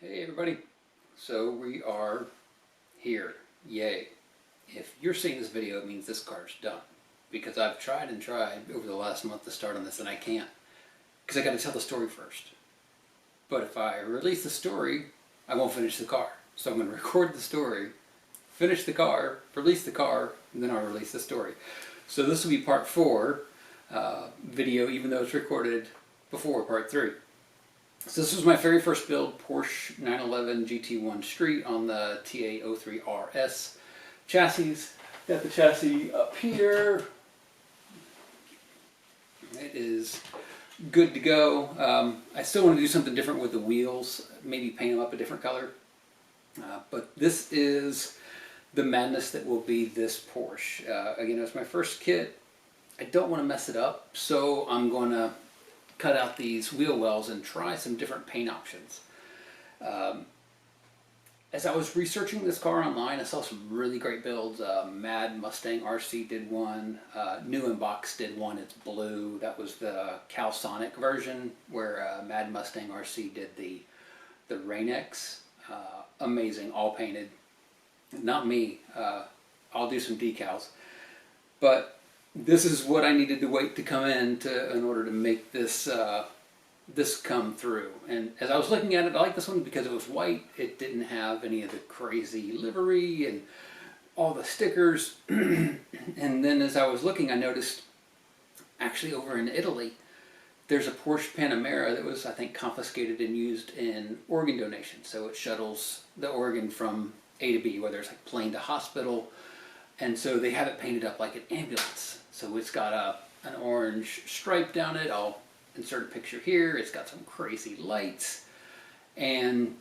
Hey everybody, so we are here, yay. If you're seeing this video, it means this car's done. Because I've tried and tried over the last month to start on this and I can't. Because I gotta tell the story first. But if I release the story, I won't finish the car. So I'm gonna record the story, finish the car, release the car, and then I'll release the story. So this will be part 4 video, even though it's recorded before part 3. So this was my very first build, Porsche 911 GT1 Street on the TA03 RS chassis. Got the chassis up here. It is good to go. I still want to do something different with the wheels, maybe paint them up a different color. But this is the madness that will be this Porsche. Again, it was my first kit. I don't want to mess it up, so I'm going to cut out these wheel wells and try some different paint options. As I was researching this car online, I saw some really great builds. Mad Mustang RC did one. New in Box did one. It's blue. That was the Calsonic version, where Mad Mustang RC did the Rain-X. Amazing, all painted. Not me. I'll do some decals. But this is what I needed to wait to come in order to make this this come through. And as I was looking at it, I like this one because it was white. It didn't have any of the crazy livery and all the stickers. And then as I was looking, I noticed actually over in Italy, there's a Porsche Panamera that was, I think, confiscated and used in organ donation. So it shuttles the organ from A to B, whether it's like plane to hospital. And so they have it painted up like an ambulance. So it's got an orange stripe down it. I'll insert a picture here. It's got some crazy lights. And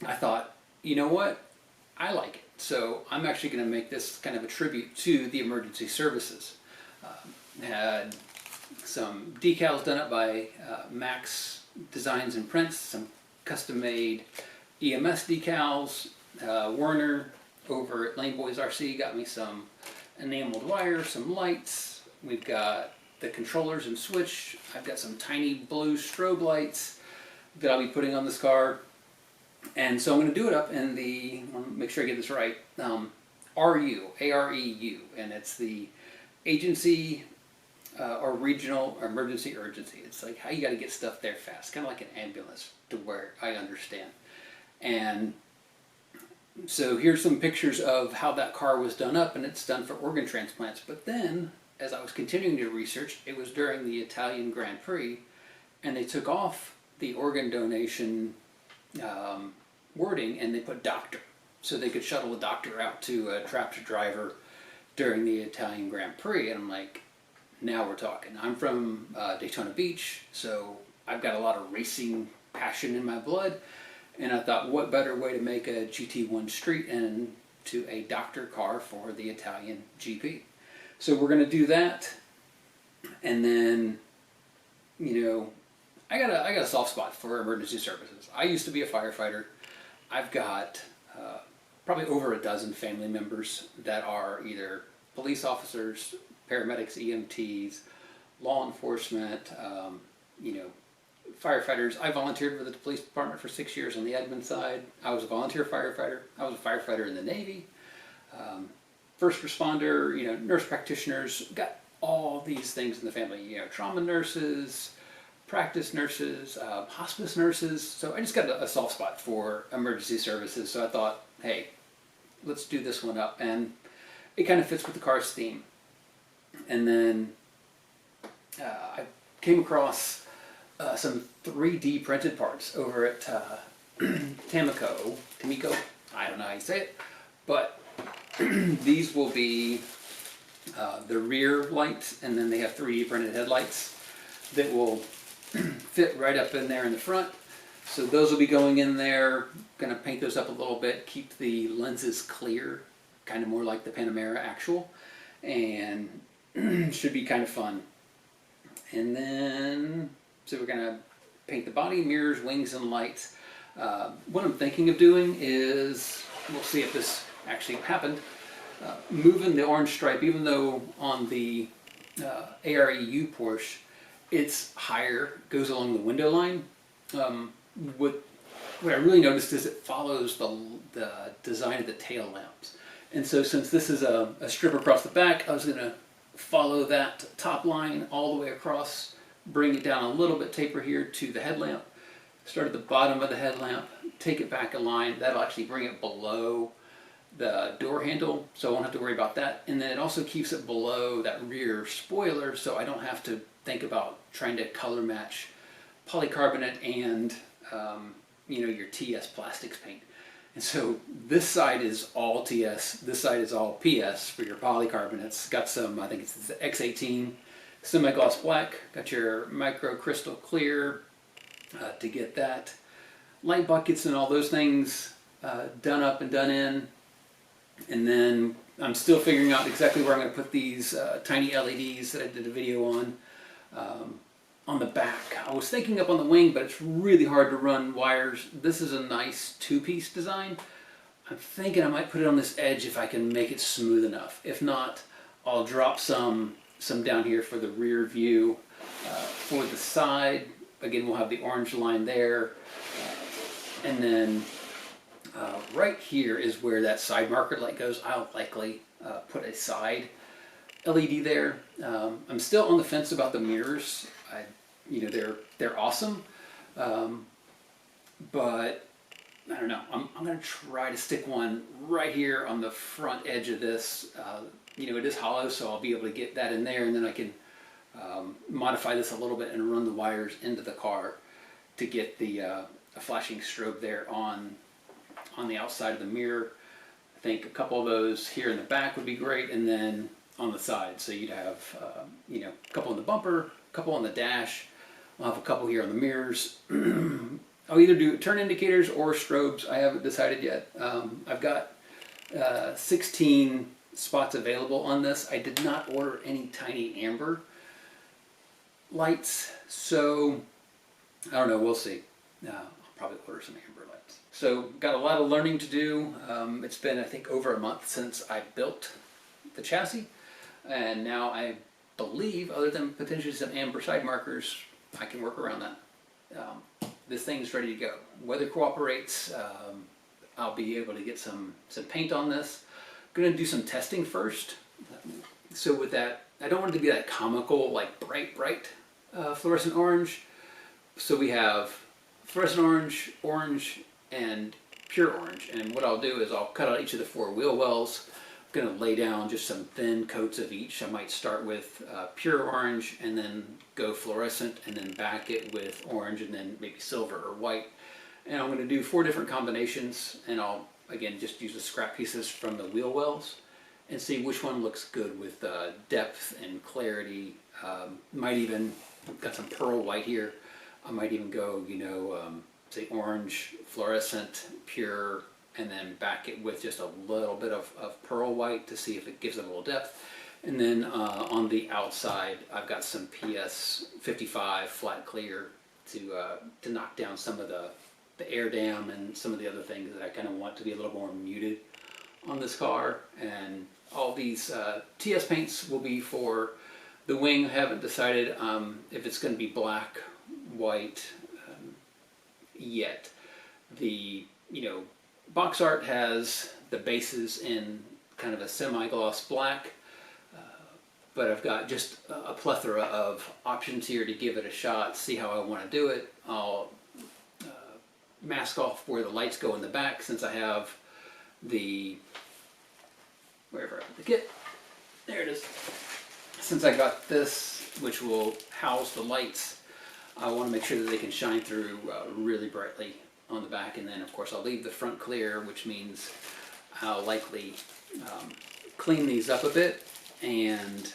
I thought, you know what? I like it. So I'm actually going to make this kind of a tribute to the emergency services. Had some decals done up by Max Designs and Prints, some custom-made EMS decals. Werner over at Lane Boys RC got me some enameled wire, some lights. We've got the controllers and switch. I've got some tiny blue strobe lights that I'll be putting on this car. And so I'm going to do it up in the, I want to make sure I get this right, AREU, A-R-E-U. And it's the Agency or Regional Emergency Urgency. It's like how you got to get stuff there fast, kind of like an ambulance to where I understand. And so here's some pictures of how that car was done up, and it's done for organ transplants. But then, as I was continuing to research, it was during the Italian Grand Prix, and they took off the organ donation wording, and they put doctor. So they could shuttle a doctor out to a trapped driver during the Italian Grand Prix. And I'm like, now we're talking. I'm from Daytona Beach, so I've got a lot of racing passion in my blood. And I thought, what better way to make a GT1 Street into a doctor car for the Italian GP? So we're going to do that. And then, you know, I got a soft spot for emergency services. I used to be a firefighter. I've got probably over a dozen family members that are either police officers, paramedics, EMTs, law enforcement, you know, firefighters. I volunteered with the police department for 6 years on the admin side. I was a volunteer firefighter. I was a firefighter in the Navy. First responder, you know, nurse practitioners. Got all these things in the family. You know, trauma nurses, practice nurses, hospice nurses. So I just got a soft spot for emergency services. So I thought, hey, let's do this one up. And it kind of fits with the car's theme. And then I came across some 3D printed parts over at Tamiya, I don't know how you say it, but these will be the rear lights, and then they have 3D printed headlights that will fit right up in there in the front. So those will be going in there. Going to paint those up a little bit, keep the lenses clear, kind of more like the Panamera actual, and should be kind of fun. And then, so we're going to paint the body, mirrors, wings, and lights. What I'm thinking of doing is, we'll see if this actually happened, moving the orange stripe, even though on the AREU Porsche, it's higher, goes along the window line. What what I really noticed is it follows the design of the tail lamps. And so since this is a strip across the back, I was going to follow that top line all the way across, bring it down a little bit, taper here to the headlamp, start at the bottom of the headlamp, take it back a line. That'll actually bring it below the door handle, so I won't have to worry about that. And then it also keeps it below that rear spoiler, so I don't have to think about trying to color match polycarbonate and you know, your TS plastics paint. And so this side is all TS, this side is all PS for your polycarbonates. Got some, I think it's the X18 semi-gloss black, got your micro crystal clear to get that light buckets and all those things done up and done in. And then I'm still figuring out exactly where I'm going to put these tiny LEDs that I did a video on the back. I was thinking up on the wing, but it's really hard to run wires. This is a nice two-piece design. I'm thinking I might put it on this edge if I can make it smooth enough. If not, I'll drop some down here for the rear view. For the side, again, we'll have the orange line there. And then right here is where that side marker light goes. I'll likely put a side LED there. I'm still on the fence about the mirrors. You know, they're awesome, but I don't know. I'm going to try to stick one right here on the front edge of this. You know, it is hollow, so I'll be able to get that in there, and then I can modify this a little bit and run the wires into the car to get the a flashing strobe there on the outside of the mirror. I think a couple of those here in the back would be great, and then on the side. So you'd have, you know, a couple in the bumper, a couple on the dash. I'll have a couple here on the mirrors. I'll either do turn indicators or strobes. I haven't decided yet. I've got 16 spots available on this. I did not order any tiny amber lights, so I don't know. We'll see. I'll probably order some amber lights. So got a lot of learning to do. It's been, I think, over a month since I built the chassis, and now I believe, other than potentially some amber side markers, I can work around that. This thing's ready to go. Weather cooperates. I'll be able to get some paint on this. I'm going to do some testing first. So with that, I don't want it to be that comical, like bright fluorescent orange. So we have fluorescent orange, orange, and pure orange. And what I'll do is I'll cut out each of the 4 wheel wells. I'm going to lay down just some thin coats of each. I might start with pure orange and then go fluorescent and then back it with orange and then maybe silver or white. And I'm going to do 4 different combinations, and I'll again just use the scrap pieces from the wheel wells and see which one looks good with depth and clarity. Might even, got some pearl white here. I might even go, you know, say orange, fluorescent, pure, and then back it with just a little bit of pearl white to see if it gives it a little depth. And then on the outside, I've got some PS 55 flat clear to knock down some of the air dam and some of the other things that I kind of want to be a little more muted on this car. And all these TS paints will be for the wing. I haven't decided if it's going to be black, white yet. The, you know, box art has the bases in kind of a semi-gloss black, but I've got just a plethora of options here to give it a shot, see how I want to do it. I'll mask off where the lights go in the back, since I have the, wherever I put the kit, there it is. Since I got this, which will house the lights, I want to make sure that they can shine through really brightly on the back. And then of course I'll leave the front clear, which means I'll likely clean these up a bit and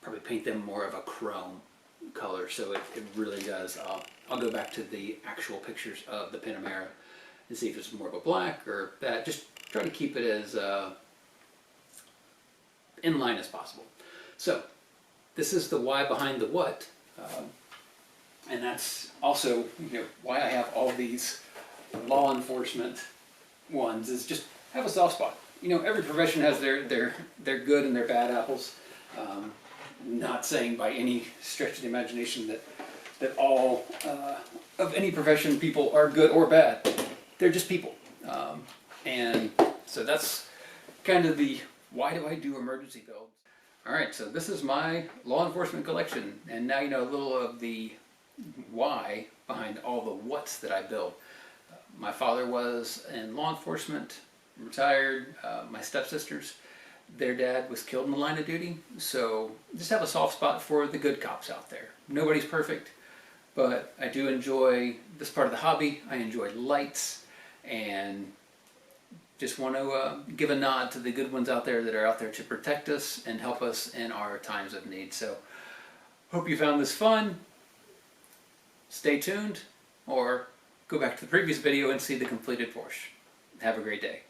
probably paint them more of a chrome color, so it really does. I'll go back to the actual pictures of the Panamera and see if it's more of a black or that. Just try to keep it as in line as possible. So this is the why behind the what. And that's also, you know, why I have all these law enforcement ones, is just have a soft spot. You know, every profession has their good and their bad apples. Not saying by any stretch of the imagination that that all of any profession people are good or bad. They're just people. And so that's kind of the why do I do emergency builds. Alright, so this is my law enforcement collection, and now you know a little of the why behind all the whats that I build. My father was in law enforcement, retired. My stepsisters, their dad was killed in the line of duty, so just have a soft spot for the good cops out there. Nobody's perfect, but I do enjoy this part of the hobby. I enjoy lights, and just want to give a nod to the good ones out there that are out there to protect us and help us in our times of need. So, hope you found this fun. Stay tuned, or go back to the previous video and see the completed Porsche. Have a great day.